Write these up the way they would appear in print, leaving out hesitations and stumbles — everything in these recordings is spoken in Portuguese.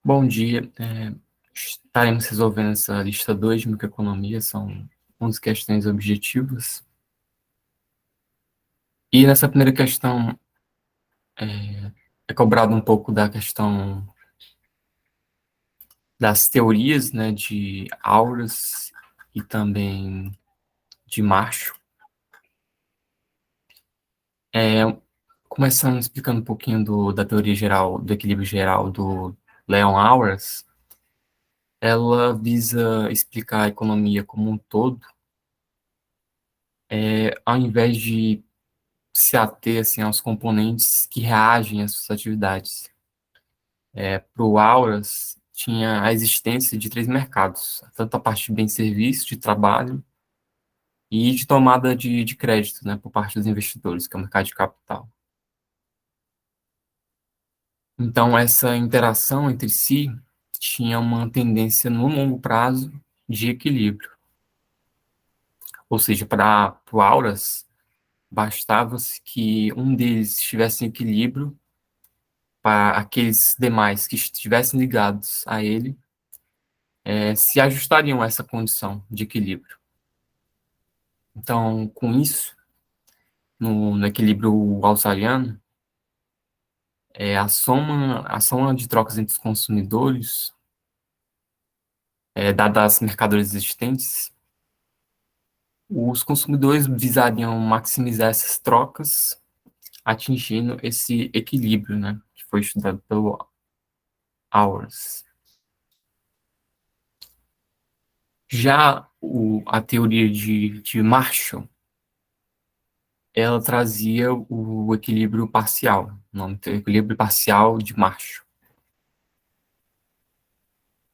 Bom dia. Estaremos resolvendo essa lista 2 de microeconomia, são 11 questões objetivas. E nessa primeira questão é cobrado um pouco da questão das teorias, né, de Auras e também de Marshall. É, Começando explicando um pouquinho da teoria geral, do equilíbrio geral do Leon Auras, ela visa explicar a economia como um todo, ao invés de se ater assim, aos componentes que reagem às suas atividades. Para o Auras, tinha a existência de três mercados, tanto a parte de bem e serviço, de trabalho e de tomada de crédito, né, por parte dos investidores, que é o mercado de capital. Então, essa interação entre si tinha uma tendência no longo prazo de equilíbrio. Ou seja, para o Auras, bastava que um deles estivesse em equilíbrio para aqueles demais que estivessem ligados a ele se ajustariam a essa condição de equilíbrio. Então, com isso, no equilíbrio australiano, a soma de trocas entre os consumidores, dadas as mercadorias existentes, os consumidores visariam maximizar essas trocas, atingindo esse equilíbrio, né, que foi estudado pelo Hours. Já a teoria de Marshall, ela trazia o equilíbrio parcial, o nome do equilíbrio parcial de Marshall.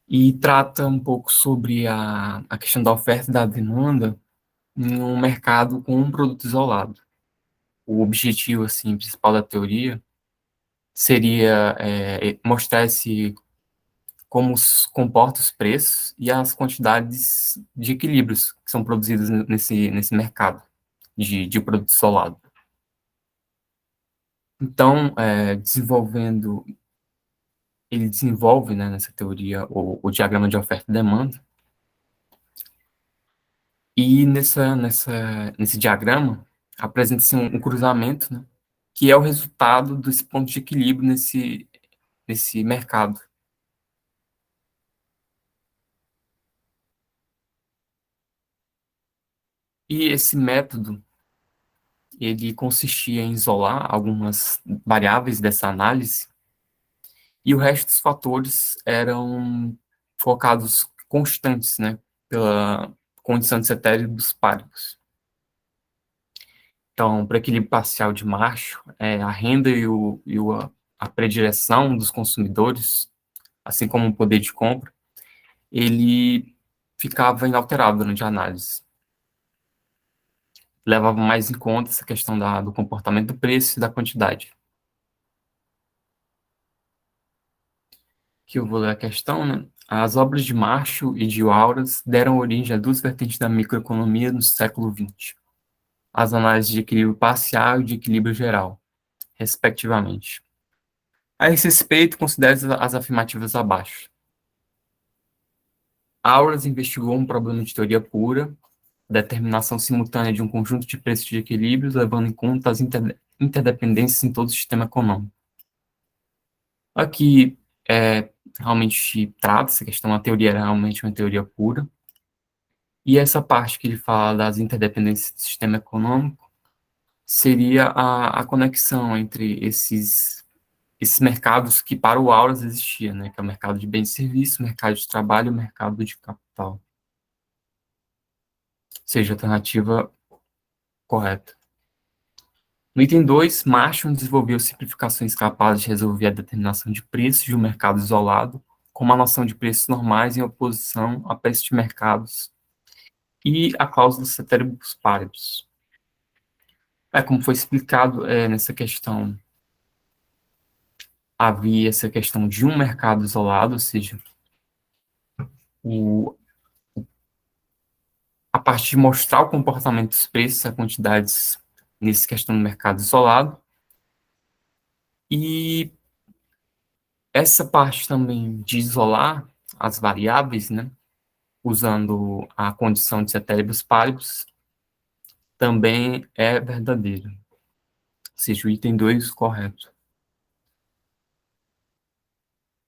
E trata um pouco sobre a questão da oferta e da demanda em um mercado com um produto isolado. O objetivo assim, principal da teoria seria mostrar como se comportam os preços e as quantidades de equilíbrios que são produzidos nesse mercado de produto isolado. Então, ele desenvolve, né, nessa teoria o diagrama de oferta e demanda, e nesse diagrama apresenta-se um cruzamento, né, que é o resultado desse ponto de equilíbrio nesse mercado. E esse método, ele consistia em isolar algumas variáveis dessa análise, e o resto dos fatores eram focados constantes, né, pela condição de cetéris paribus. Então, para equilíbrio parcial de Marshall, a renda a predileção dos consumidores, assim como o poder de compra, ele ficava inalterado durante a análise. Levava mais em conta essa questão do comportamento do preço e da quantidade. Que eu vou ler a questão, né? As obras de Marshall e de Auras deram origem a duas vertentes da microeconomia no século XX. As análises de equilíbrio parcial e de equilíbrio geral, respectivamente. A esse respeito, considere as afirmativas abaixo. Auras investigou um problema de teoria pura, determinação simultânea de um conjunto de preços de equilíbrios, levando em conta as interdependências em todo o sistema econômico. Aqui, realmente trata essa questão, a teoria era realmente uma teoria pura, e essa parte que ele fala das interdependências do sistema econômico seria a conexão entre esses mercados que para o Auras existia, né, que é o mercado de bens e serviços, o mercado de trabalho e o mercado de capital. Ou seja, a alternativa correta. No item 2, Marshall desenvolveu simplificações capazes de resolver a determinação de preços de um mercado isolado, como a noção de preços normais em oposição a preços de mercados e a cláusula ceteris paribus. Como foi explicado nessa questão, havia essa questão de um mercado isolado, ou seja, o, a partir de mostrar o comportamento dos preços, as quantidades nessa questão do mercado isolado, e Essa parte também de isolar as variáveis, né, usando a condição de ceteris paribus, também é verdadeira. Ou seja, o item 2 correto.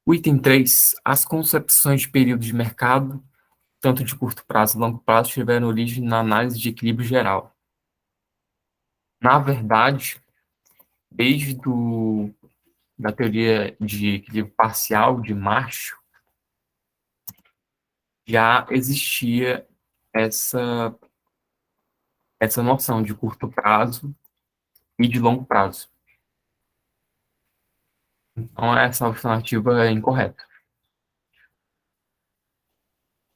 O item 3, as concepções de período de mercado, tanto de curto prazo e longo prazo, tiveram origem na análise de equilíbrio geral. Na verdade, desde da teoria de equilíbrio parcial de Marshall, já existia essa, essa noção de curto prazo e de longo prazo. Então, essa alternativa é incorreta.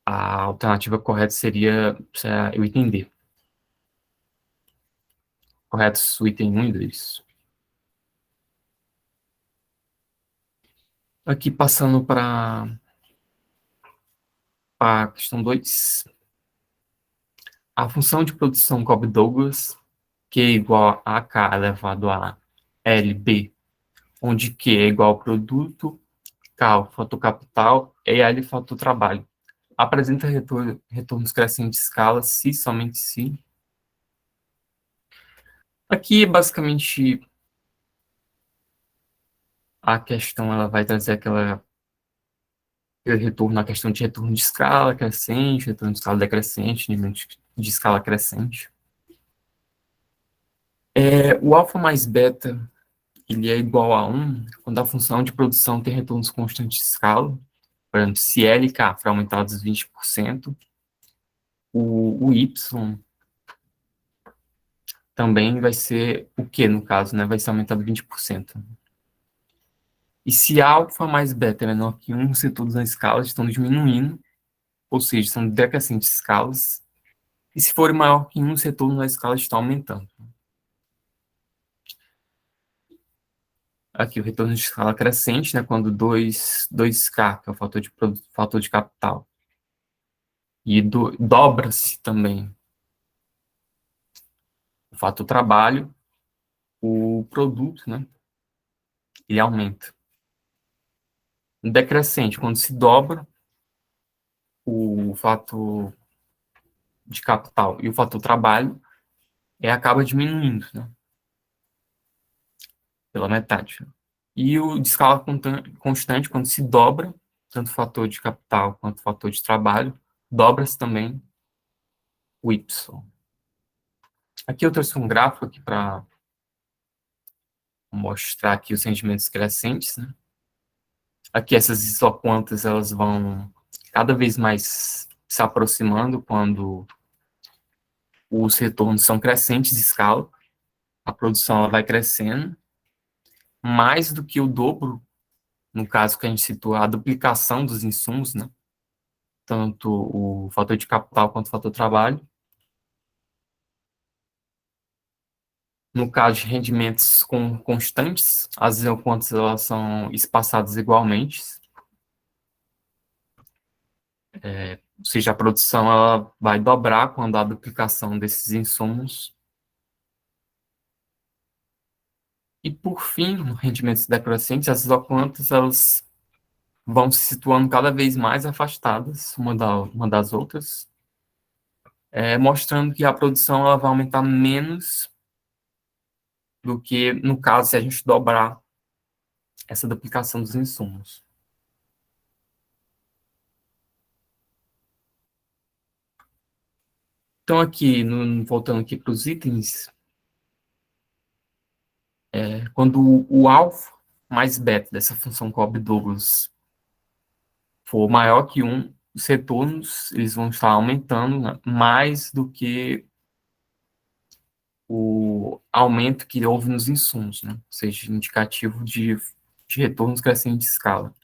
A alternativa correta seria o item D. Corretos o item 1 e 2. Aqui, passando para a questão 2. A função de produção Cobb-Douglas, Q é igual a AK elevado a LB, onde Q é igual ao produto, K o fator capital e L fator trabalho. Apresenta retornos crescentes de escala, se somente se. Aqui, basicamente, a questão ela vai trazer aquele retorno, a questão de retorno de escala crescente, retorno de escala decrescente, nível de escala crescente. O alfa mais beta, ele é igual a 1 quando a função de produção tem retornos constantes de escala. Por exemplo, se L e K for aumentados 20%, o Y também vai ser o Q, no caso, né? Vai ser aumentado 20%. E se alfa mais beta é menor que 1, os setores na escala estão diminuindo, ou seja, são decrescentes escalas. E se for maior que 1, o setor na escala está aumentando. Aqui o retorno de escala crescente, né, quando 2K, que é o fator de capital, e dobra-se também o fator trabalho, o produto, né, ele aumenta. Decrescente, quando se dobra o fator de capital e o fator trabalho, acaba diminuindo, né, pela metade. E o de escala constante, quando se dobra, tanto o fator de capital quanto o fator de trabalho, dobra-se também o Y. Aqui eu trouxe um gráfico aqui para mostrar aqui os rendimentos crescentes, né? Aqui essas isoquantas, elas vão cada vez mais se aproximando quando os retornos são crescentes de escala, a produção ela vai crescendo, mais do que o dobro, no caso que a gente citou, a duplicação dos insumos, né? Tanto o fator de capital quanto o fator de trabalho. No caso de rendimentos constantes, as isoquantas elas são espaçadas igualmente, ou seja, a produção ela vai dobrar quando há duplicação desses insumos. E, por fim, no rendimentos decrescentes, as isoquantas elas vão se situando cada vez mais afastadas uma das outras, mostrando que a produção ela vai aumentar menos do que, no caso, se a gente dobrar essa duplicação dos insumos. Então, aqui, voltando aqui para os itens, quando o alfa mais beta dessa função Cobb-Douglas for maior que 1, os retornos eles vão estar aumentando, né, mais do que o aumento que houve nos insumos, né, ou seja, indicativo de retornos crescentes de escala.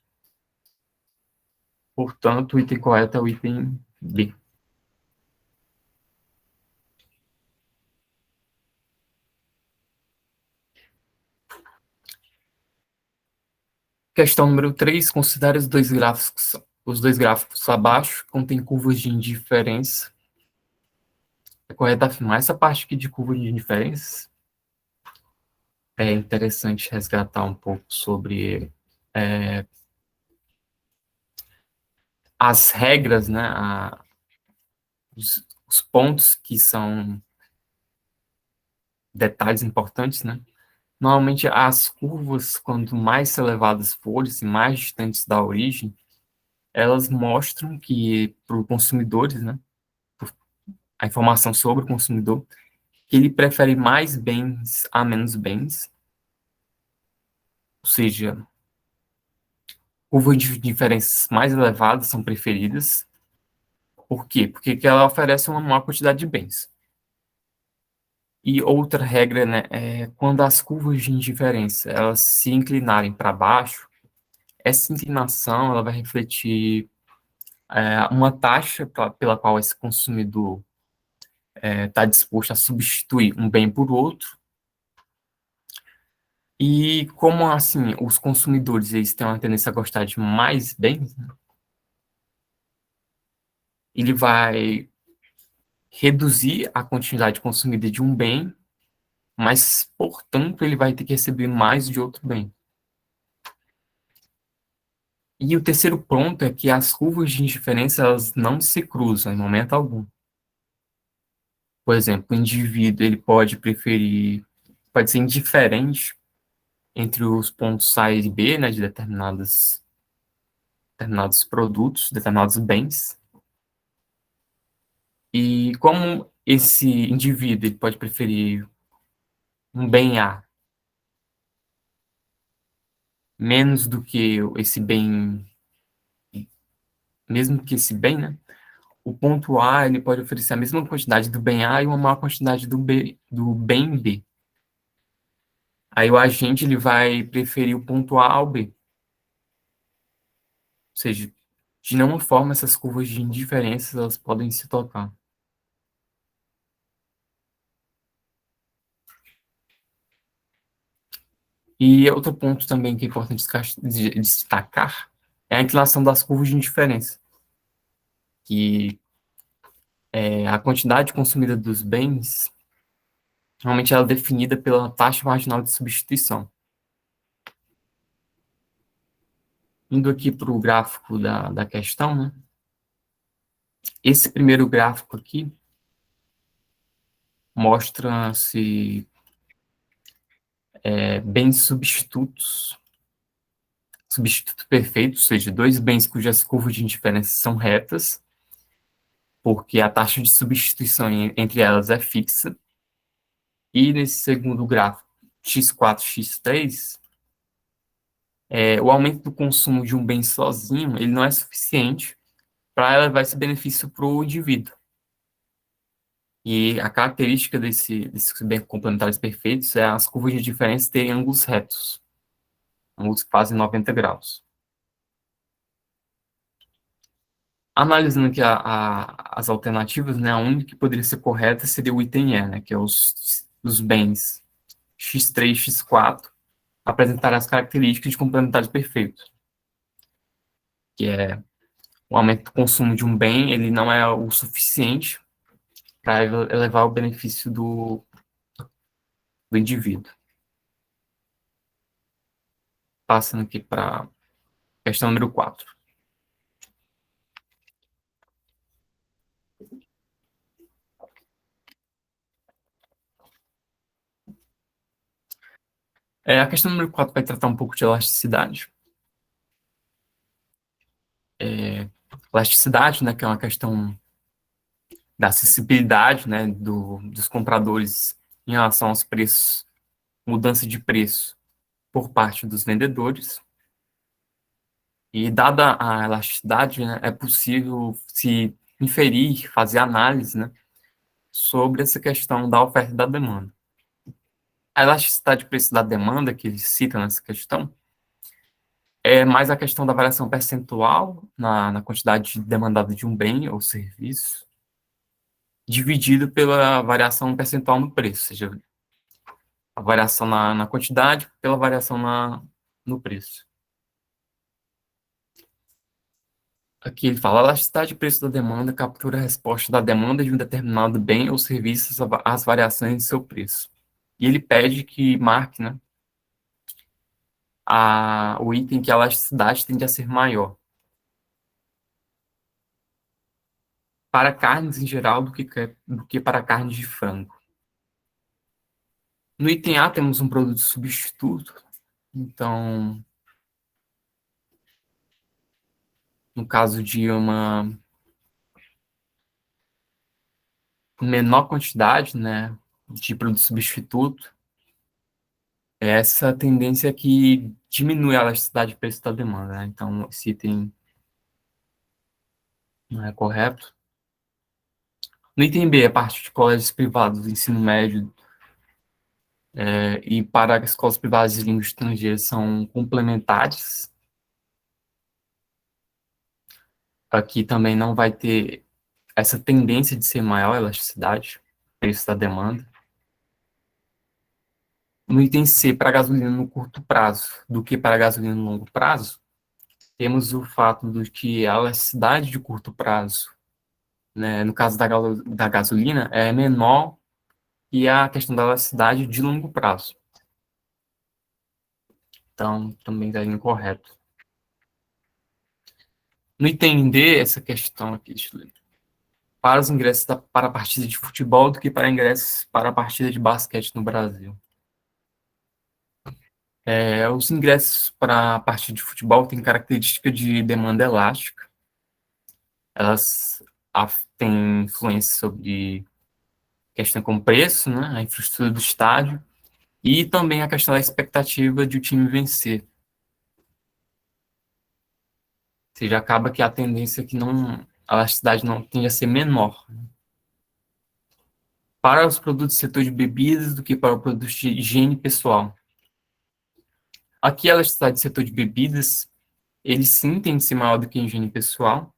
Portanto, o item correto é o item B. Questão número 3. Considere os dois gráficos abaixo contêm curvas de indiferença. É correto afirmar essa parte aqui de curva de indiferença? É interessante resgatar um pouco sobre as regras, né, os pontos que são detalhes importantes, né? Normalmente as curvas, quanto mais elevadas forem, e mais distantes da origem, elas mostram que para os consumidores, né, a informação sobre o consumidor, que ele prefere mais bens a menos bens, ou seja, curvas de diferenças mais elevadas são preferidas. Por quê? Porque ela oferece uma maior quantidade de bens. E outra regra, né, é quando as curvas de indiferença elas se inclinarem para baixo, essa inclinação ela vai refletir uma taxa pela qual esse consumidor está disposto a substituir um bem por outro. E como assim os consumidores eles têm uma tendência a gostar de mais bens, né, ele vai reduzir a quantidade consumida de um bem, mas, portanto, ele vai ter que receber mais de outro bem. E o terceiro ponto é que as curvas de indiferença elas não se cruzam em momento algum. Por exemplo, o indivíduo ele pode ser indiferente entre os pontos A e B, né, de determinados produtos, determinados bens. E como esse indivíduo ele pode preferir um bem A menos do que esse bem, mesmo que esse bem, né? O ponto A ele pode oferecer a mesma quantidade do bem A e uma maior quantidade do bem B. Aí o agente ele vai preferir o ponto A ao B. Ou seja, de nenhuma forma essas curvas de indiferença elas podem se tocar. E outro ponto também que é importante destacar é a inclinação das curvas de indiferença, que a quantidade consumida dos bens, normalmente ela é definida pela taxa marginal de substituição. Indo aqui para o gráfico da questão, né? Esse primeiro gráfico aqui mostra-se bens substituto perfeito, ou seja, dois bens cujas curvas de indiferença são retas, porque a taxa de substituição entre elas é fixa. E nesse segundo gráfico, x4, x3, o aumento do consumo de um bem sozinho, ele não é suficiente para levar esse benefício para o indivíduo. E a característica desses bens complementares perfeitos é as curvas de diferença terem ângulos retos, ângulos que fazem 90 graus. Analisando aqui as alternativas, né, a única que poderia ser correta seria o item E, né, que é os bens x3, x4, apresentar as características de complementares perfeitos, que é o aumento do consumo de um bem, ele não é o suficiente para elevar o benefício do indivíduo. Passando aqui para a questão número 4. A questão número 4 vai tratar um pouco de elasticidade. Elasticidade, né, que é uma questão da acessibilidade, né, dos compradores em relação aos preços, mudança de preço por parte dos vendedores. E dada a elasticidade, né, é possível se inferir, fazer análise, né, sobre essa questão da oferta e da demanda. A elasticidade de preço da demanda, que ele cita nessa questão, é mais a questão da variação percentual na quantidade demandada de um bem ou serviço, dividido pela variação percentual no preço, ou seja, a variação na quantidade pela variação no preço. Aqui ele fala, a elasticidade de preço da demanda captura a resposta da demanda de um determinado bem ou serviço às variações de seu preço. E ele pede que marque, né, o item que a elasticidade tende a ser maior para carnes em geral do que para carnes de frango. No item A temos um produto substituto, então, no caso de uma menor quantidade, né, de produto substituto, essa tendência é que diminui a elasticidade de preço da demanda, né? Então, esse item não é correto. No item B, a parte de colégios privados do ensino médio e para escolas privadas de língua estrangeira são complementares. Aqui também não vai ter essa tendência de ser maior a elasticidade, preço da demanda. No item C, para gasolina no curto prazo do que para gasolina no longo prazo, temos o fato de que a elasticidade de curto prazo, né, no caso da gasolina, é menor que a questão da elasticidade de longo prazo. Então, também está incorreto. No item D, essa questão aqui, deixa eu ler. Para os ingressos para a partida de futebol do que para ingressos para a partida de basquete no Brasil. Os ingressos para a partida de futebol têm característica de demanda elástica. Elas têm influência sobre questão como preço, né, a infraestrutura do estádio e também a questão da expectativa de o time vencer. Ou seja, acaba que a tendência é que a elasticidade não tende a ser menor para os produtos do setor de bebidas do que para o produto de higiene pessoal. Aqui a elasticidade do setor de bebidas, ele sim tem de ser maior do que a higiene pessoal,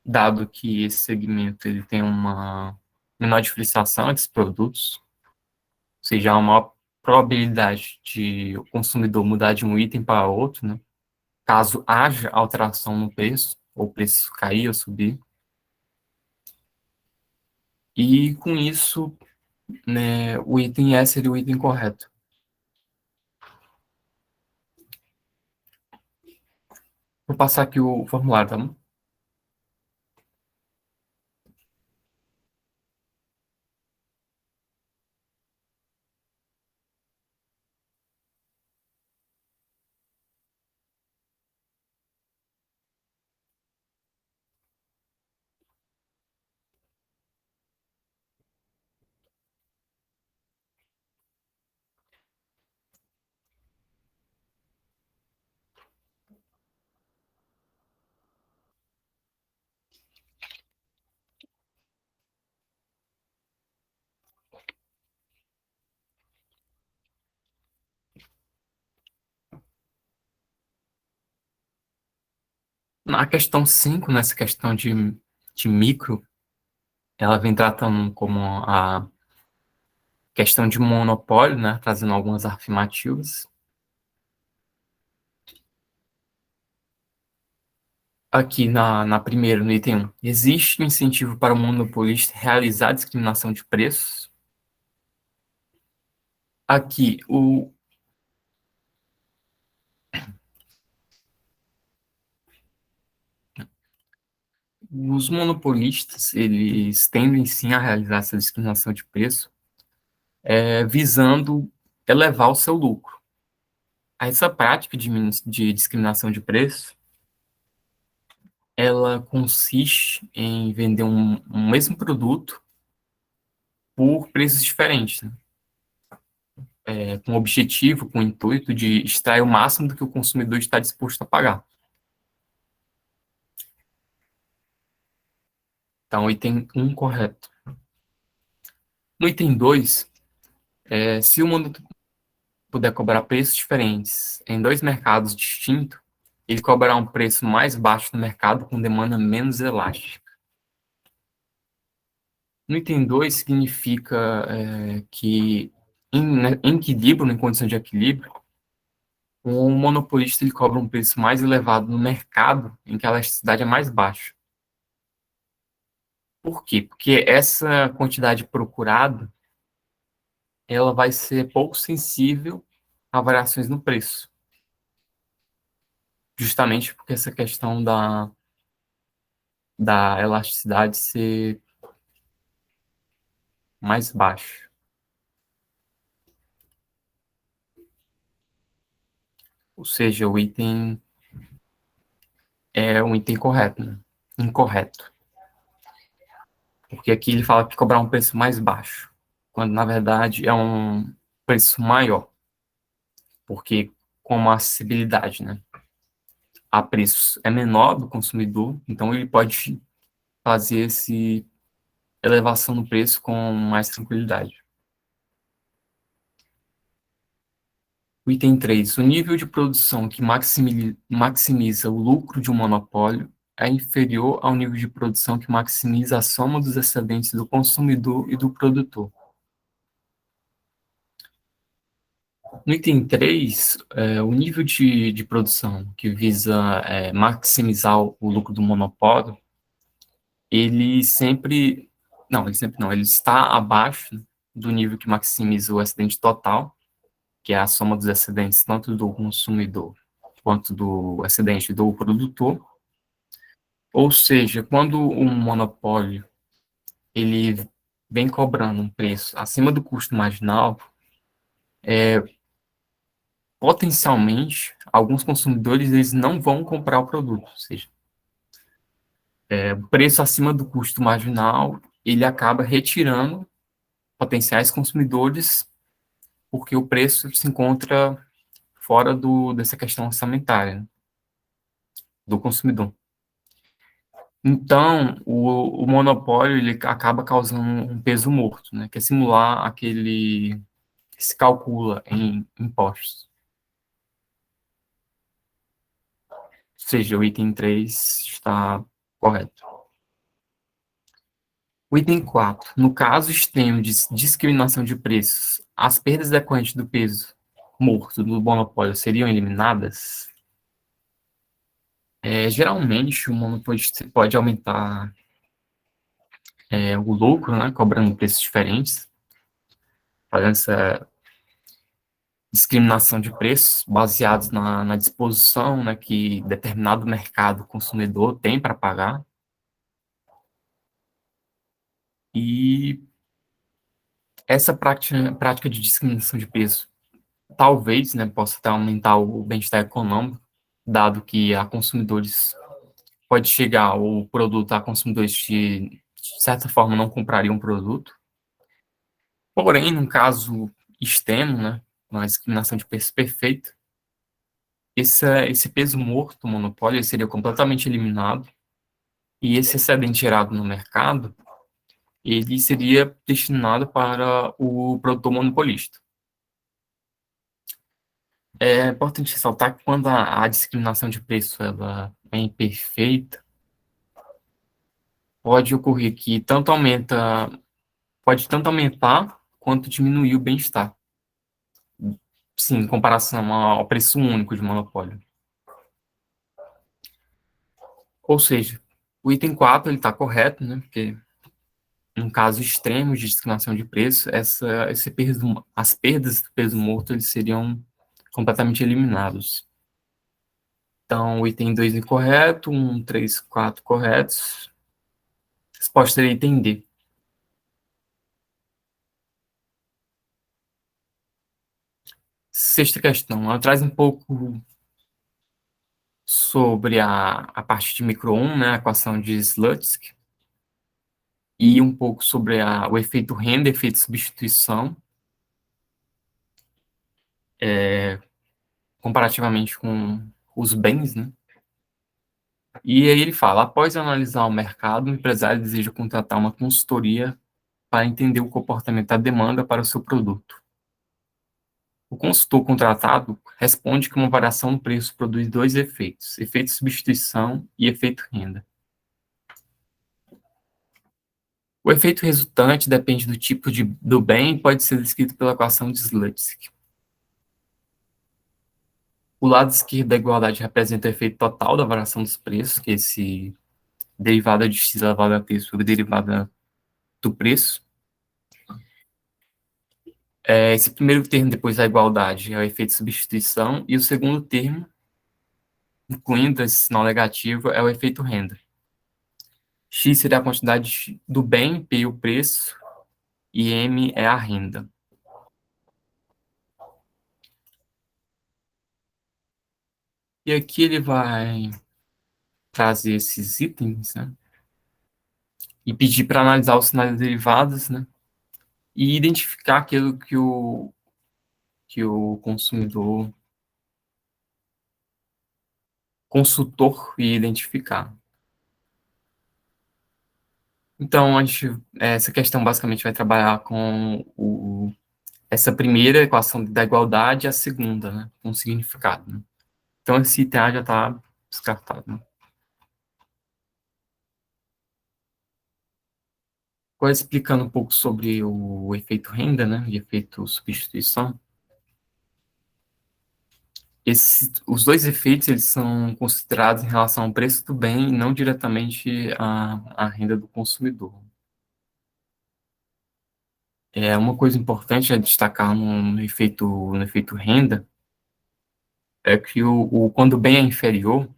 dado que esse segmento ele tem uma menor diferenciação entre os produtos, ou seja, há uma maior probabilidade de o consumidor mudar de um item para outro, né? Caso haja alteração no preço, ou o preço cair ou subir. E com isso, né, o item E seria o item correto. Vou passar aqui o formulário, tá bom? Na questão 5, nessa questão de micro, ela vem tratando como a questão de monopólio, né, trazendo algumas afirmativas. Aqui na primeira, no item 1, existe um incentivo para o monopolista realizar discriminação de preços. Aqui, os monopolistas, eles tendem sim a realizar essa discriminação de preço, visando elevar o seu lucro. Essa prática de discriminação de preço, ela consiste em vender um mesmo produto por preços diferentes, né? Com o objetivo, com o intuito de extrair o máximo do que o consumidor está disposto a pagar. Então, item 1 correto. No item 2, se o mundo puder cobrar preços diferentes em dois mercados distintos, ele cobrará um preço mais baixo no mercado com demanda menos elástica. No item 2 significa que em equilíbrio, em condição de equilíbrio, o monopolista ele cobra um preço mais elevado no mercado em que a elasticidade é mais baixa. Por quê? Porque essa quantidade procurada ela vai ser pouco sensível a variações no preço. justamente porque essa questão da elasticidade ser mais baixa. Ou seja, o item é um item correto, né? Incorreto. Porque aqui ele fala que cobrar um preço mais baixo, quando na verdade é um preço maior, porque como a acessibilidade, né, a preço é menor do consumidor, então ele pode fazer esse elevação no preço com mais tranquilidade. O item 3, o nível de produção que maximiza o lucro de um monopólio é inferior ao nível de produção que maximiza a soma dos excedentes do consumidor e do produtor. No item 3, o nível de produção que visa maximizar o lucro do monopólio, ele sempre, não, ele sempre não, ele está abaixo do nível que maximiza o excedente total, que é a soma dos excedentes tanto do consumidor quanto do excedente do produtor. Ou seja, quando um monopólio ele vem cobrando um preço acima do custo marginal, potencialmente, alguns consumidores eles não vão comprar o produto, ou seja, o preço acima do custo marginal, ele acaba retirando potenciais consumidores, porque o preço se encontra fora dessa questão orçamentária, né, do consumidor. Então, o monopólio ele acaba causando um peso morto, né, que é simular aquele que se calcula em impostos. Ou seja, o item 3 está correto. O item 4. No caso extremo de discriminação de preços, as perdas decorrentes do peso morto do monopólio seriam eliminadas? Geralmente, o monopólio pode aumentar o lucro, né, cobrando preços diferentes, fazendo essa discriminação de preços baseados na disposição, né, que determinado mercado consumidor tem para pagar. E essa prática de discriminação de preço talvez, né, possa até aumentar o bem-estar econômico, dado que a consumidores pode chegar o produto a consumidores que, de certa forma, não comprariam o produto. Porém, num caso extremo, né, uma discriminação de preço perfeita, esse peso morto do monopólio ele seria completamente eliminado e esse excedente gerado no mercado ele seria destinado para o produtor monopolista. É importante ressaltar que quando a discriminação de preço ela é imperfeita, pode ocorrer que pode tanto aumentar quanto diminuir o bem-estar, sim, em comparação ao preço único de monopólio. Ou seja, o item 4 ele está correto, né? Porque em casos extremos de discriminação de preço, as perdas do peso morto eles seriam completamente eliminados. Então, o item 2 incorreto, 1, 3, 4 corretos. Resposta é item D. Sexta questão, ela traz um pouco sobre a parte de micro 1, né, a equação de Slutsky, e um pouco sobre o efeito renda, efeito substituição, comparativamente com os bens, né? E aí ele fala, após analisar o mercado, o empresário deseja contratar uma consultoria para entender o comportamento da demanda para o seu produto. O consultor contratado responde que uma variação no preço produz dois efeitos, efeito substituição e efeito renda. O efeito resultante depende do tipo do bem e pode ser descrito pela equação de Slutsky. O lado esquerdo da igualdade representa o efeito total da variação dos preços, que é esse derivada de x elevado a t sobre derivada do preço. Esse primeiro termo depois da igualdade é o efeito substituição, e o segundo termo incluindo esse sinal negativo, é o efeito renda. X seria a quantidade do bem, P o preço, e M é a renda. E aqui ele vai trazer esses itens, né? E pedir para analisar os sinais derivados, né? E identificar aquilo que o consultor ia identificar. Então, essa questão basicamente vai trabalhar com essa primeira equação da igualdade e a segunda, né? Com significado. Né? Então, esse item A já está descartado. Né? Agora, explicando um pouco sobre o efeito renda, né? E efeito substituição. Os dois efeitos eles são considerados em relação ao preço do bem e não diretamente à renda do consumidor. Uma coisa importante a destacar no efeito renda é que quando o bem é inferior,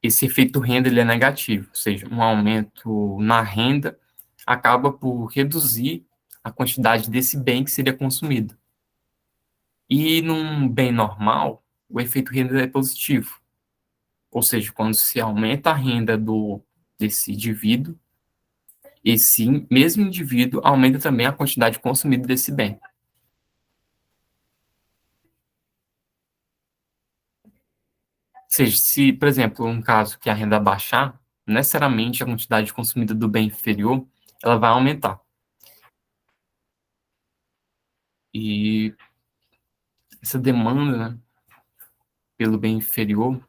esse efeito renda ele é negativo, ou seja, um aumento na renda acaba por reduzir a quantidade desse bem que seria consumido. E num bem normal, o efeito renda é positivo, ou seja, quando se aumenta a renda desse indivíduo, esse mesmo indivíduo aumenta também a quantidade consumida desse bem. Ou seja, se, por exemplo, um caso que a renda baixar, necessariamente a quantidade consumida do bem inferior, ela vai aumentar. E essa demanda, né, pelo bem inferior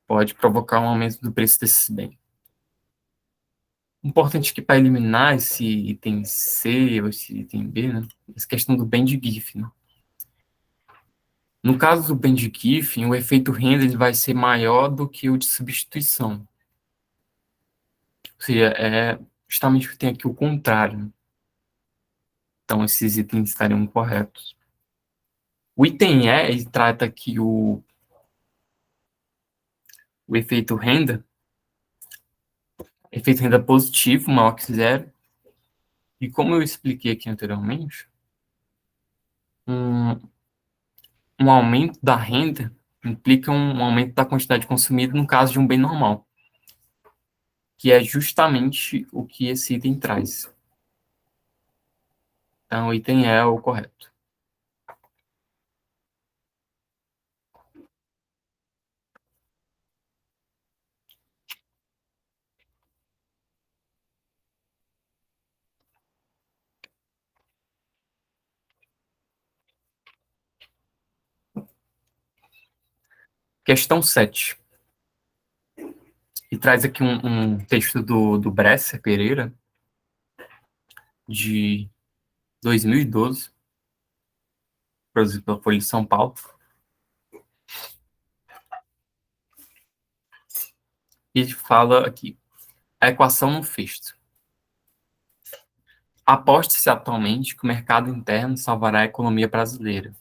pode provocar um aumento do preço desse bem. Importante que para eliminar esse item C ou esse item B, né, essa questão do bem de Giffen. Né? No caso do bem de Giffen, o efeito renda ele vai ser maior do que o de substituição. Ou seja, é justamente o que tem aqui o contrário. Né? Então, esses itens estariam corretos. O item E, ele trata aqui o efeito renda positivo, maior que zero. E como eu expliquei aqui anteriormente, um, um aumento da renda implica um aumento da quantidade consumida no caso de um bem normal, que é justamente o que esse item traz. Então, o item E é o correto. Questão 7. E traz aqui um texto do Bresser Pereira, de 2012, produzido pela Folha de São Paulo. E ele fala aqui, a equação no festo. Aposta-se atualmente que o mercado interno salvará a economia brasileira.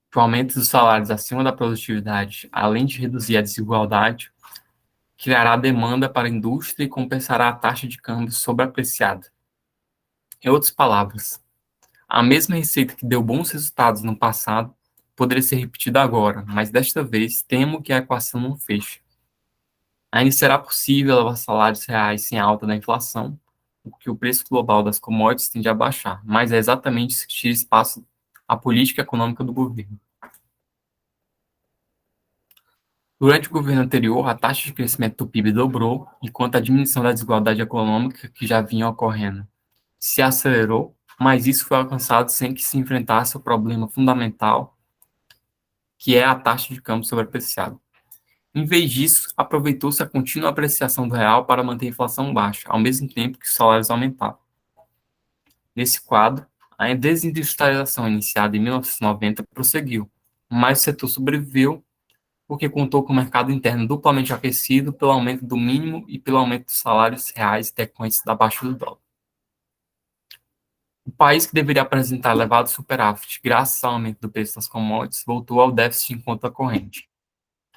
Que o aumento dos salários acima da produtividade, além de reduzir a desigualdade, criará demanda para a indústria e compensará a taxa de câmbio sobreapreciada. Em outras palavras, a mesma receita que deu bons resultados no passado poderia ser repetida agora, mas desta vez temo que a equação não feche. Ainda será possível elevar salários reais sem a alta da inflação, porque o preço global das commodities tende a baixar, mas é exatamente isso que tira espaço à política econômica do governo. Durante o governo anterior, a taxa de crescimento do PIB dobrou, enquanto a diminuição da desigualdade econômica, que já vinha ocorrendo, se acelerou, mas isso foi alcançado sem que se enfrentasse o problema fundamental, que é a taxa de câmbio sobreapreciada. Em vez disso, aproveitou-se a contínua apreciação do real para manter a inflação baixa, ao mesmo tempo que os salários aumentavam. Nesse quadro, a desindustrialização iniciada em 1990 prosseguiu, mas o setor sobreviveu porque contou com o mercado interno duplamente aquecido pelo aumento do mínimo e pelo aumento dos salários reais decorrentes da baixa do dólar. O país que deveria apresentar elevado superávit graças ao aumento do preço das commodities voltou ao déficit em conta corrente.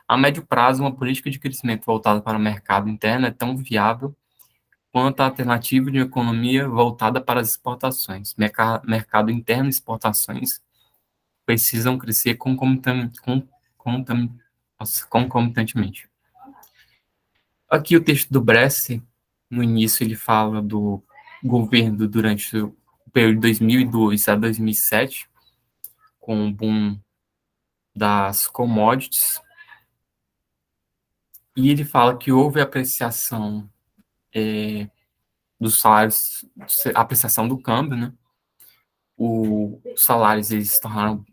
A médio prazo, uma política de crescimento voltada para o mercado interno é tão viável quanto a alternativa de uma economia voltada para as exportações. Mercado interno e exportações precisam crescer concomitantemente. Aqui o texto do Bresser, no início ele fala do governo durante o período de 2002 a 2007, com o boom das commodities, e ele fala que houve apreciação dos salários, apreciação do câmbio, né? Os salários eles se tornaram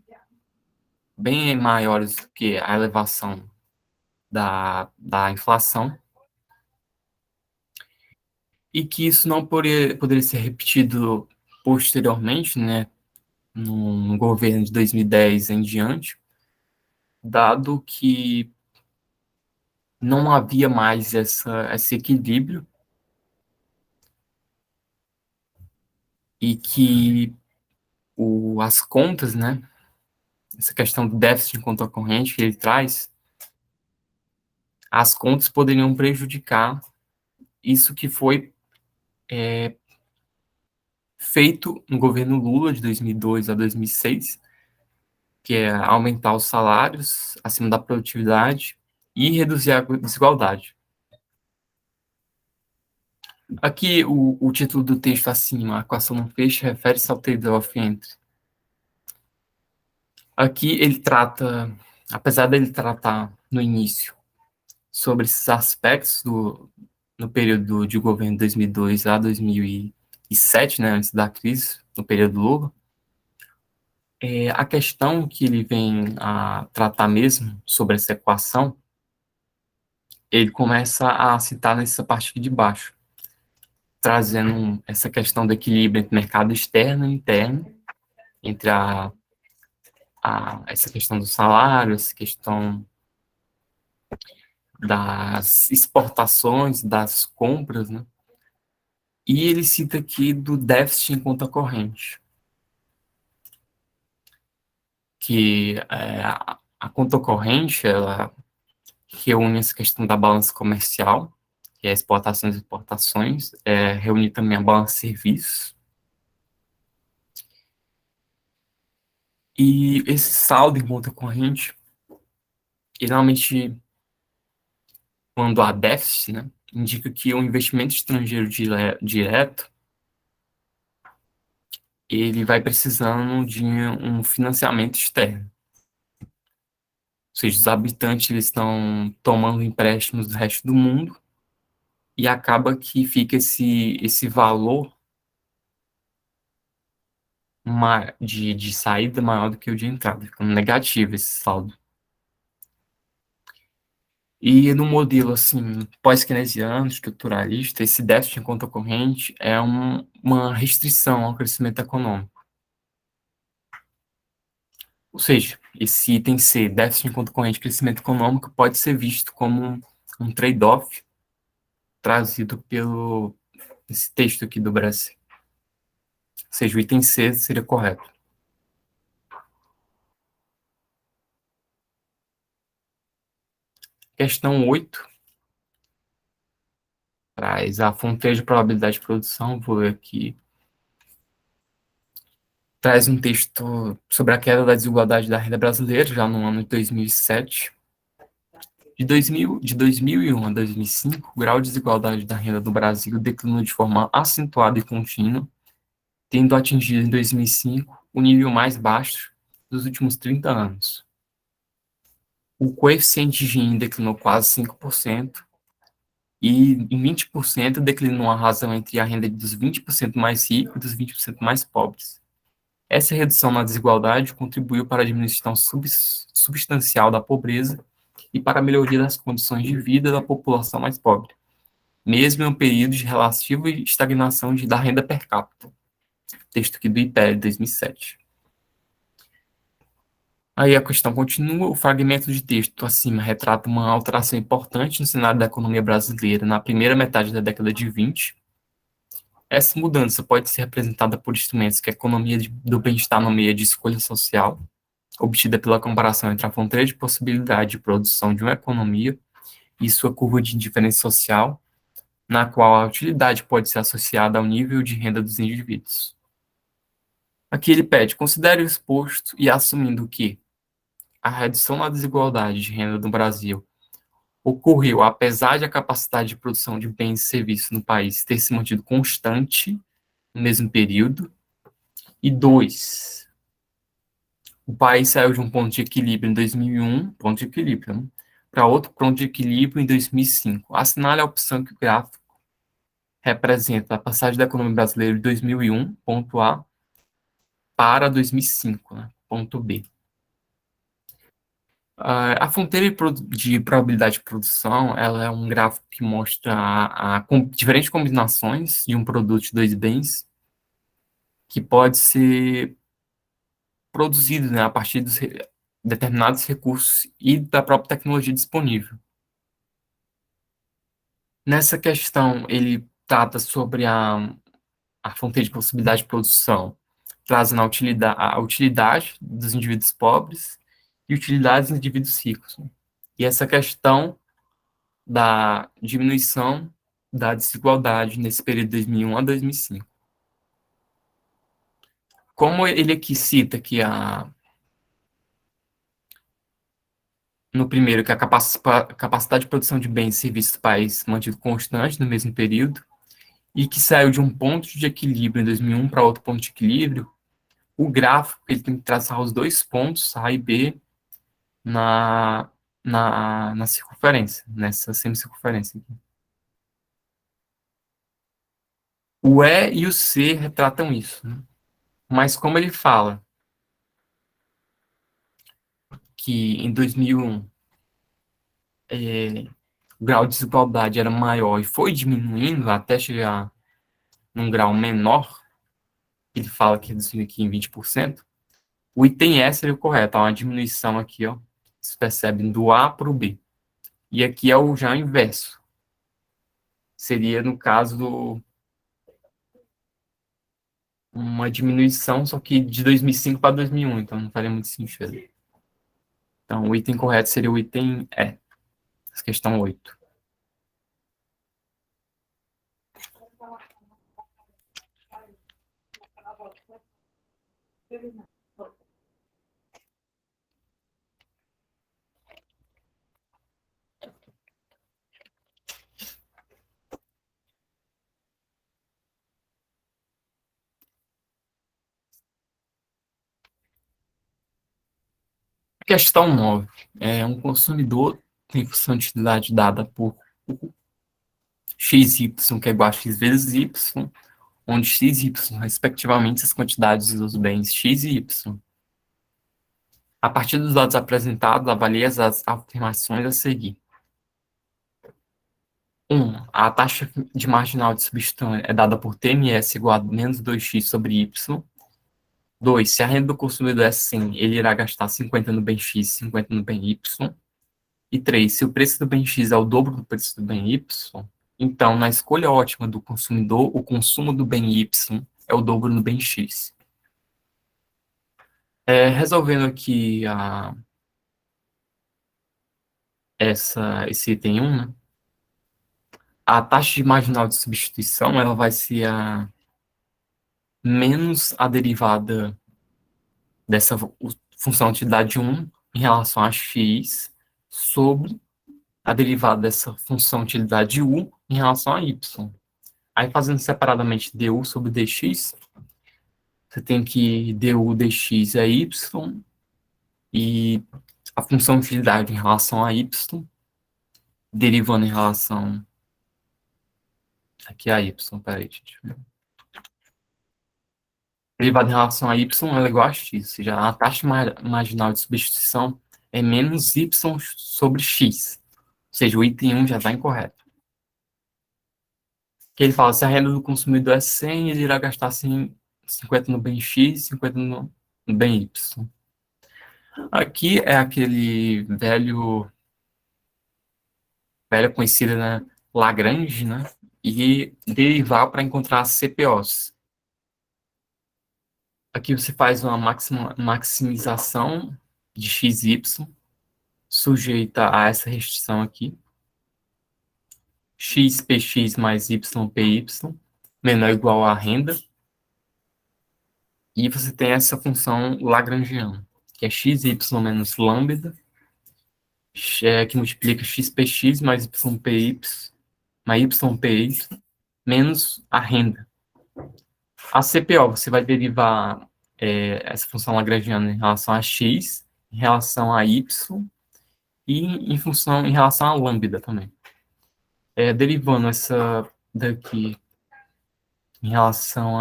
bem maiores do que a elevação da inflação, e que isso não poderia ser repetido posteriormente, né, no governo de 2010 em diante, dado que não havia mais esse equilíbrio e que as contas, né, essa questão do déficit em conta corrente que ele traz, as contas poderiam prejudicar isso que foi feito no governo Lula de 2002 a 2006, que é aumentar os salários acima da produtividade e reduzir a desigualdade. Aqui, o título do texto acima, a equação não fecha, refere-se ao trade-off entre. Aqui ele trata, apesar dele tratar no início sobre esses aspectos no período de governo de 2002 a 2007, né, antes da crise, no período Lula, a questão que ele vem a tratar mesmo sobre essa equação, ele começa a citar nessa parte aqui de baixo, trazendo essa questão do equilíbrio entre mercado externo e interno, entre essa questão do salário, essa questão das exportações, das compras, né? E ele cita aqui do déficit em conta corrente, que a conta corrente, ela reúne essa questão da balança comercial, que é exportações e importações, reúne também a balança de serviços. E esse saldo em conta corrente, geralmente, quando há déficit, né, indica que o investimento estrangeiro direto ele vai precisando de um financiamento externo. Ou seja, os habitantes eles estão tomando empréstimos do resto do mundo e acaba que fica esse valor de saída maior do que o de entrada, ficando negativo esse saldo. E no modelo assim, pós-keynesiano, estruturalista, esse déficit em conta corrente é uma restrição ao crescimento econômico. Ou seja, esse item C, déficit em conta corrente e crescimento econômico, pode ser visto como um trade-off trazido pelo esse texto aqui do Brasil. Ou seja, o item C seria correto. Questão 8 traz a fronteira de probabilidade de produção, vou ler aqui. Traz um texto sobre a queda da desigualdade da renda brasileira, já no ano de 2007. De 2001 a 2005, o grau de desigualdade da renda do Brasil declinou de forma acentuada e contínua, tendo atingido em 2005 o nível mais baixo dos últimos 30 anos. O coeficiente Gini declinou quase 5%, e em 20% declinou a razão entre a renda dos 20% mais ricos e dos 20% mais pobres. Essa redução na desigualdade contribuiu para a diminuição substancial da pobreza e para a melhoria das condições de vida da população mais pobre, mesmo em um período de relativa estagnação da renda per capita. Texto aqui do IPEA de 2007. Aí a questão continua, o fragmento de texto acima retrata uma alteração importante no cenário da economia brasileira na primeira metade da década de 20, Essa mudança pode ser representada por instrumentos que a economia do bem-estar nomeia de escolha social, obtida pela comparação entre a fronteira de possibilidade de produção de uma economia e sua curva de indiferença social, na qual a utilidade pode ser associada ao nível de renda dos indivíduos. Aqui ele pede, considere o exposto e assumindo que a redução na desigualdade de renda no Brasil ocorreu apesar de a capacidade de produção de bens e serviços no país ter se mantido constante no mesmo período. E dois, o país saiu de um ponto de equilíbrio em 2001, ponto de equilíbrio, né, para outro ponto de equilíbrio em 2005. Assinale a opção que o gráfico representa a passagem da economia brasileira de 2001, ponto A, para 2005, né, ponto B. A fronteira de probabilidade de produção, ela é um gráfico que mostra diferentes combinações de um produto de dois bens que pode ser produzido, né, a partir dos determinados recursos e da própria tecnologia disponível. Nessa questão, ele trata sobre a fronteira de possibilidade de produção, trazendo a utilidade dos indivíduos pobres e utilidade dos indivíduos ricos, né? E essa questão da diminuição da desigualdade nesse período de 2001 a 2005. Como ele aqui cita que no primeiro, que a capacidade de produção de bens e serviços do país mantido constante no mesmo período, e que saiu de um ponto de equilíbrio em 2001 para outro ponto de equilíbrio, o gráfico ele tem que traçar os dois pontos, A e B, na, na circunferência, nessa semicircunferência aqui. O E e o C retratam isso, né? Mas como ele fala que em 2001 o grau de desigualdade era maior e foi diminuindo até chegar num grau menor, ele fala que reduziu aqui em 20%, o item S seria o correto, há uma diminuição aqui, ó, se percebe do A para o B. E aqui é o já inverso. Seria, no caso, uma diminuição, só que de 2005 para 2001, então não faria muito sentido. Então, o item correto seria o item E, questão 8. Questão 9. Um consumidor tem função de utilidade dada por xy, que é igual a x vezes y, onde x e y, respectivamente, as quantidades dos bens x e y. A partir dos dados apresentados, avalie as afirmações a seguir. 1. A taxa de marginal de substituição é dada por TMS igual a menos 2x sobre y. 2. Se a renda do consumidor é 100, ele irá gastar 50 no bem x e 50 no bem y. E 3. Se o preço do bem x é o dobro do preço do bem y, então, na escolha ótima do consumidor, o consumo do bem y é o dobro do bem x. Resolvendo aqui esse item 1, né? A taxa de marginal de substituição ela vai ser menos a derivada dessa função utilidade 1 em relação a x sobre a derivada dessa função utilidade u em relação a y. Aí, fazendo separadamente du sobre dx, você tem que du dx é y e a função utilidade em relação a y, derivando em relação aqui a y, peraí, gente. Derivada em relação a y ela é igual a x, ou seja, a taxa marginal de substituição é menos y sobre x. Ou seja, o item 1 já está incorreto. Que ele fala, se a renda do consumidor é 100, ele irá gastar 50 no bem x, 50 no bem y. Aqui é aquele velha conhecida, né, Lagrange, né? e derivar para encontrar as CPOs. Aqui você faz uma maximização de XY, sujeita a essa restrição aqui, xpx mais ypy, menor ou igual a renda, e você tem essa função lagrangiana, que é xy menos lambda, que multiplica xpx mais ypy, mais ypy, menos a renda. A CPO, você vai derivar essa função lagrangiana em relação a x, em relação a y, e em relação a lambda também. Derivando essa daqui em relação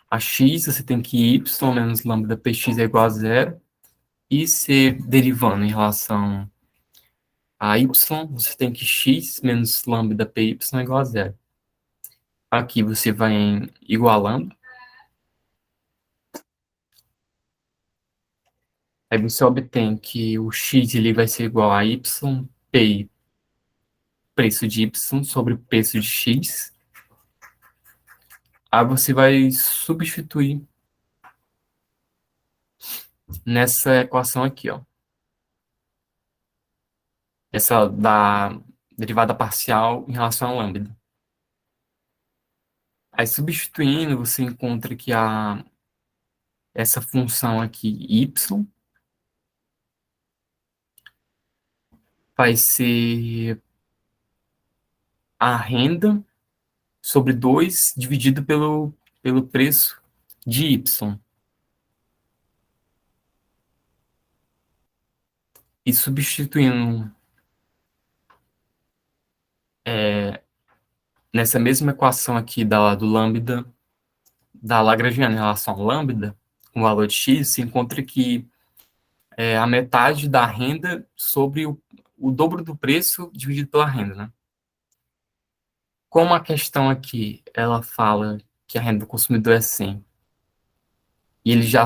a x, você tem que y menos lambda px é igual a zero, e se derivando em relação a y, você tem que x menos lambda py é igual a zero. Aqui você vai igualando. Aí você obtém que o x ele vai ser igual a y, py, preço de y sobre o preço de x. Aí você vai substituir nessa equação aqui, ó. Essa da derivada parcial em relação a lambda. Aí substituindo, você encontra que essa função aqui, y, vai ser a renda sobre 2 dividido pelo preço de y. E substituindo nessa mesma equação aqui do lambda, da Lagrangiana em relação ao lambda, com o valor de x, se encontra que a metade da renda sobre o dobro do preço dividido pela renda, né? Como a questão aqui, ela fala que a renda do consumidor é 100, e ele já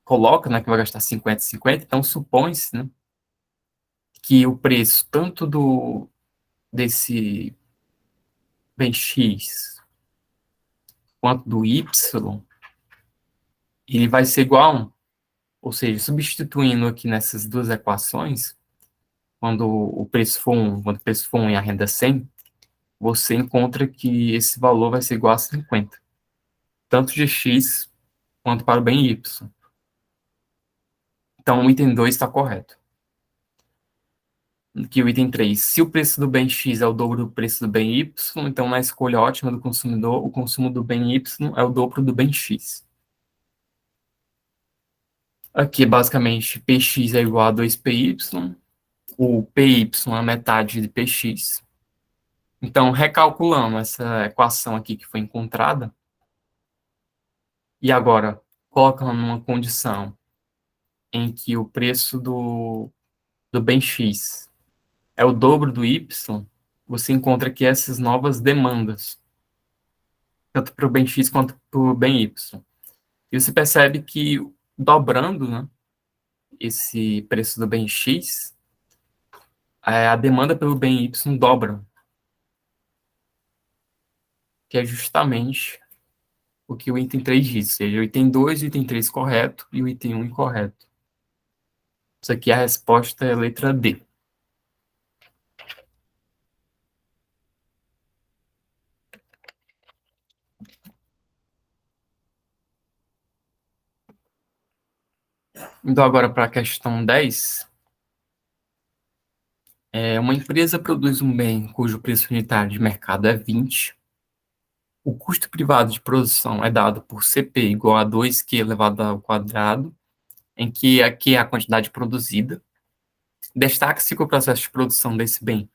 coloca, né, que vai gastar 50, então supõe-se, né, que o preço tanto desse bem X quanto do Y, ele vai ser igual a 1. Ou seja, substituindo aqui nessas duas equações, quando o preço for 1, quando o preço for 1 e a renda 100, você encontra que esse valor vai ser igual a 50, tanto de X quanto para o bem Y. Então, o item 2 está correto. Que o item 3, se o preço do bem X é o dobro do preço do bem Y, então na escolha ótima do consumidor, o consumo do bem Y é o dobro do bem X. Aqui, basicamente, Px é igual a 2Py, o Py é a metade de Px. Então, recalculando essa equação aqui que foi encontrada, e agora colocando numa condição em que o preço do bem X é o dobro do Y, você encontra aqui essas novas demandas, tanto para o bem X quanto para o bem Y. E você percebe que, dobrando, né, esse preço do bem X, a demanda pelo bem Y dobra, que é justamente o que o item 3 diz, ou seja, o item 2 e o item 3 correto e o item 1 incorreto. Isso aqui a resposta é a letra D. Indo agora para a questão 10. Uma empresa produz um bem cujo preço unitário de mercado é 20. O custo privado de produção é dado por CP igual a 2Q elevado ao quadrado, em que aqui é a quantidade produzida. Destaca-se que o processo de produção desse bem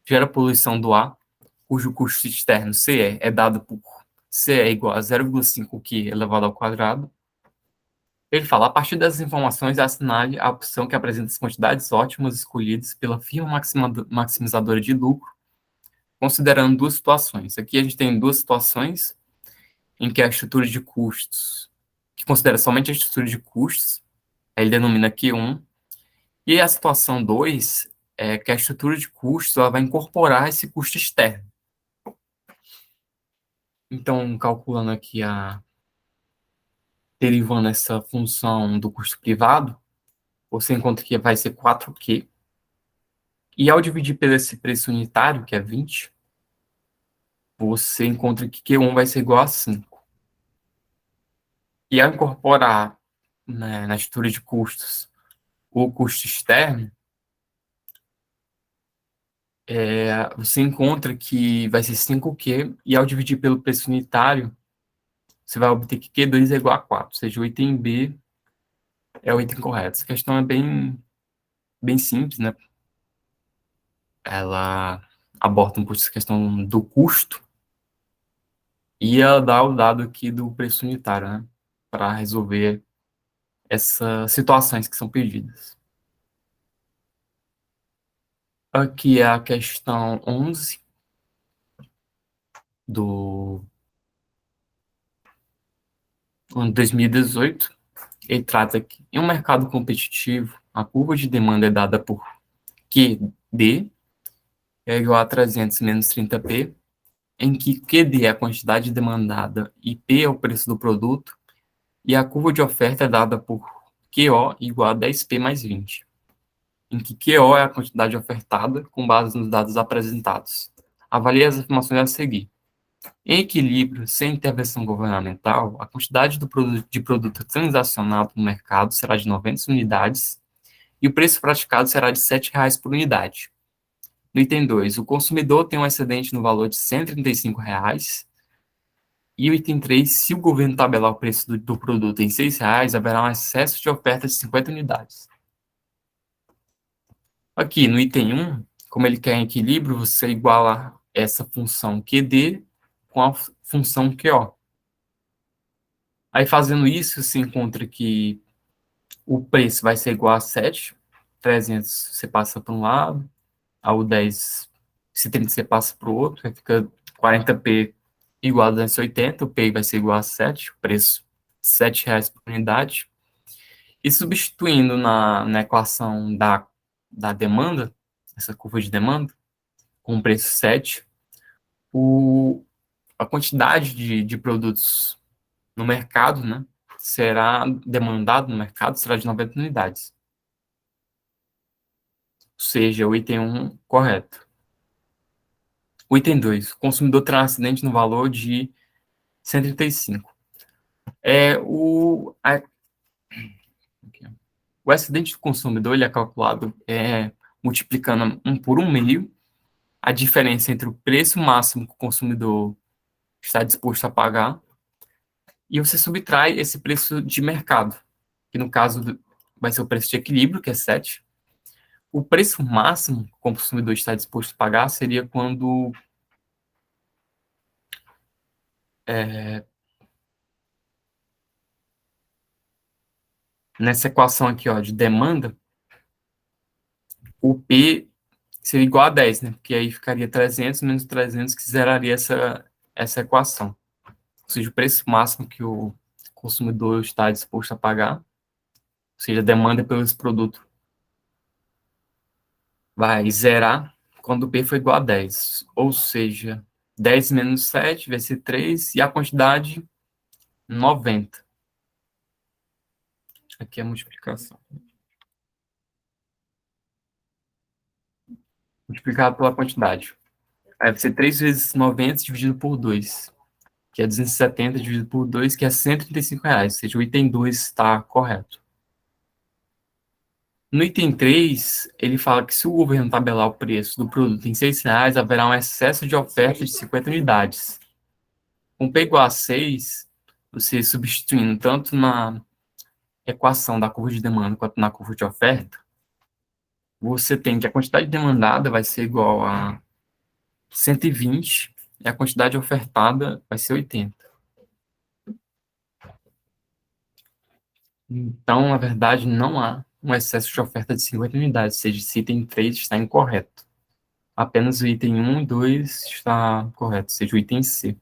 gera poluição do ar, cujo custo externo, CE, é dado por CE igual a 0,5Q elevado ao quadrado. Ele fala, a partir dessas informações, assinale a opção que apresenta as quantidades ótimas escolhidas pela firma maximizadora de lucro, considerando duas situações. Aqui a gente tem duas situações em que a estrutura de custos, que considera somente a estrutura de custos, ele denomina Q1, e a situação 2 é que a estrutura de custos ela vai incorporar esse custo externo. Então, calculando aqui derivando essa função do custo privado, você encontra que vai ser 4Q. E ao dividir por esse preço unitário, que é 20, você encontra que Q1 vai ser igual a 5. E ao incorporar, né, na estrutura de custos o custo externo, você encontra que vai ser 5Q, e ao dividir pelo preço unitário, você vai obter que Q2 é igual a 4, ou seja, o item B é o item correto. Essa questão é bem simples, né? Ela aborda um pouco essa questão do custo e ela dá o dado aqui do preço unitário, né? Para resolver essas situações que são pedidas. Aqui é a questão 11 do ano 2018. Ele trata que em um mercado competitivo, a curva de demanda é dada por QD é igual a 300 menos 30P, em que QD é a quantidade demandada e P é o preço do produto, e a curva de oferta é dada por QO igual a 10P mais 20, em que QO é a quantidade ofertada com base nos dados apresentados. Avalie as informações a seguir. Em equilíbrio, sem intervenção governamental, a quantidade de produto transacionado no mercado será de 90 unidades e o preço praticado será de R$ 7,00 por unidade. No item 2, o consumidor tem um excedente no valor de R$ 135,00. E o item 3, se o governo tabelar o preço do produto em R$ 6,00, haverá um excesso de oferta de 50 unidades. Aqui, no item 1, como ele quer em equilíbrio, você iguala essa função QD com a função QO. Aí, fazendo isso, você encontra que o preço vai ser igual a 7, 300 você passa para um lado, ao 10, se 30 você passa para o outro, aí fica 40p igual a 280, o P vai ser igual a 7, o preço R$ 7,00 por unidade. E substituindo na equação da demanda, essa curva de demanda, com o preço 7, a quantidade de produtos no mercado, né, será demandado no mercado, será de 90 unidades. Ou seja, o item 1 correto. O item 2, o consumidor terá um acidente no valor de 135. O acidente do consumidor ele é calculado multiplicando 1 por 1,5, a diferença entre o preço máximo que o consumidor está disposto a pagar, e você subtrai esse preço de mercado, que no caso vai ser o preço de equilíbrio, que é 7. O preço máximo que o consumidor está disposto a pagar seria quando nessa equação aqui, ó, de demanda, o P seria igual a 10, né? Porque aí ficaria 300 menos 300, que zeraria essa equação. Ou seja, o preço máximo que o consumidor está disposto a pagar, ou seja, a demanda pelo produto, vai zerar quando o P for igual a 10. Ou seja, 10 menos 7 vai ser 3, e a quantidade, 90. Aqui é a multiplicação. Multiplicado pela quantidade. Aí vai ser 3 vezes 90 dividido por 2, que é 270 dividido por 2, que é R$ 135. Ou seja, o item 2 está correto. No item 3, ele fala que se o governo tabelar o preço do produto em R$ 6,00, haverá um excesso de oferta de 50 unidades. Com P igual a 6, você substituindo tanto na equação da curva de demanda quanto na curva de oferta, você tem que a quantidade demandada vai ser igual a 120 e a quantidade ofertada vai ser 80. Então, na verdade, não há um excesso de oferta de 50 unidades, ou seja, esse item 3 está incorreto. Apenas o item 1 e 2 está correto, ou seja, o item C.